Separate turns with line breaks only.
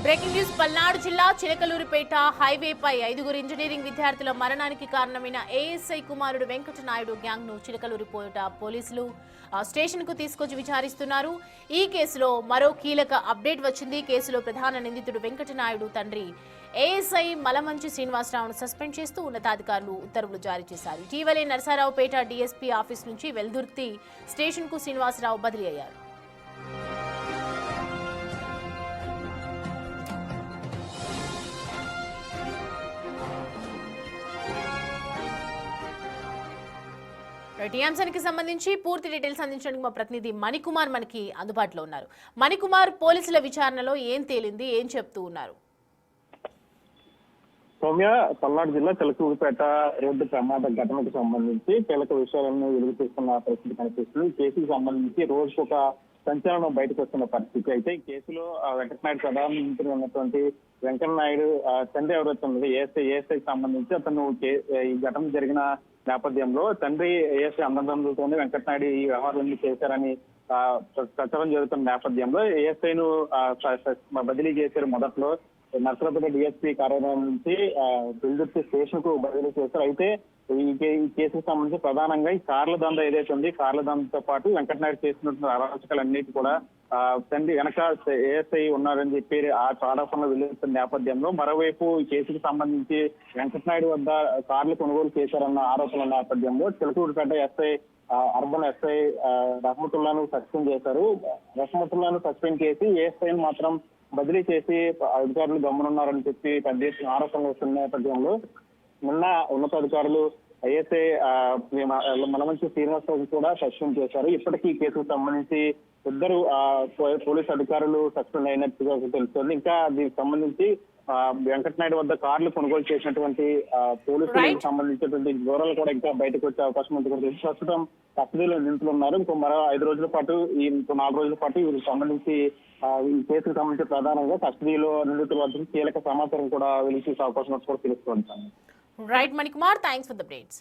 Breaking news Palnadu జిల్లా Chilakaluripet హైవేపై 5 engineering విద్యార్థుల మరణానికి కారణమైన ఏఎస్ఐ కుమారుడు వెంకటనాయుడు గ్యాంగ్ ను చిలకలూరిపేట పోలీసులు స్టేషన్ కు తీసుకొచ్చి విచారిస్తున్నారు. ఈ కేసులో మరో కీలక అప్డేట్ వచ్చింది. కేసులో ప్రధాన నిందితుడు వెంకటనాయుడు తండ్రి ఏఎస్ఐ మలమంచి శ్రీనివాసరావును సస్పెండ్ చేస్తూ ఉన్నతాధికారులు ఉత్తర్వులు జారీ చేశారు. ఇటీవలే నరసరావుపేట డీఎస్పీ ఆఫీస్ నుంచి వెల్దుర్తి స్టేషన్ కు శ్రీనివాసరావు బదిలీ అయ్యారు. ఈ అంశానికి సంబంధించి పూర్తి డీటెయిల్స్ అందించడానికి మా ప్రతినిధి మణికుమార్ మనకి అందుబాటులో ఉన్నారు. మణికుమార్, పోలీసుల విచారణలో ఏం తేలింది, ఏం చెప్తూ ఉన్నారు?
సౌమ్య, పల్నాడు జిల్లా చిలకలూరిపేట రోడ్డు ప్రమాద ఘటనకు సంబంధించి కీలక విషయాలను వెలుగు తీస్తున్న పరిస్థితి కనిపిస్తుంది. కేసుకు సంబంధించి రోజుకు ఒక సంచలనం బయటకు వస్తున్న పరిస్థితి. అయితే ఈ కేసులో వెంకటనాయుడు ప్రధాన నిందితుడు ఉన్నటువంటి వెంకటనాయుడు తండ్రి ఎవరైతే ఉన్నది ఏఎస్ఐకి సంబంధించి అతను ఈ ఘటన జరిగిన నేపథ్యంలో తండ్రి ఏఎస్ఐ అన్నదమ్ములతోనే వెంకటనాయుడు ఈ వ్యవహారాలన్నీ చేశారని ప్రచారం జరుగుతున్న నేపథ్యంలో ఏఎస్ఐను బదిలీ చేశారు. మొదట్లో నర్సరావుపేట డిఎస్పీ కార్యాలయం నుంచి వెల్దుర్తి స్టేషన్ కు బదిలీ చేశారు. అయితే ఈ కేసుకు సంబంధించి ప్రధానంగా ఈ కార్ల దంద ఏదైతే ఉంది, కార్ల దందతో పాటు వెంకటనాయుడు చేసినటువంటి అరాచకాలన్నిటి కూడా తండ్రి వెనక ఏఎస్ఐ ఉన్నారని చెప్పి ఆ ఆరోపణలు వెలువడుతున్న నేపథ్యంలో మరోవైపు ఈ కేసుకు సంబంధించి వెంకటనాయుడు వద్ద కార్లు కొనుగోలు చేశారన్న ఆరోపణల నేపథ్యంలో చిలకలూరిపేట ఎస్ఐ అర్బన్ ఎస్ఐ రహమతుల్లాను సస్పెండ్ చేశారు. రహమతుల్లాను సస్పెండ్ చేసి ఏఎస్ఐని మాత్రం బదిలీ చేసి అధికారులు గమనున్నారని చెప్పి పెద్ద ఎత్తున ఆరోపణలు వస్తున్న నేపథ్యంలో నిన్న ఉన్నతాధికారులు ఐఎస్ఐ మలమంచి శ్రీనివాసరావు కూడా సస్పెండ్ చేశారు. ఇప్పటికీ ఈ కేసుకు సంబంధించి ఇద్దరు పోలీసు అధికారులు సస్పెండ్ అయినట్టుగా తెలుస్తోంది. ఇంకా దీనికి సంబంధించి వెంకటనాయుడు వద్ద కార్లు కొనుగోలు చేసినటువంటి పోలీసులకు సంబంధించినటువంటి వివరాలు కూడా ఇంకా బయటకు వచ్చే అవకాశం ఉంటుంది. ప్రస్తుతం కస్టడీలో నిందితులు ఉన్నారు. ఇంకో మరో 5 రోజుల పాటు, ఇంకో 4 రోజుల పాటు వీరికి సంబంధించి ఈ కేసుకు సంబంధించి ప్రధానంగా కస్టడీలో నిందితుల వద్ద కీలక సమాచారం కూడా వెలికి అవకాశం కూడా తెలుస్తూ ఉంటాను.
Right Manikumar, thanks for the updates.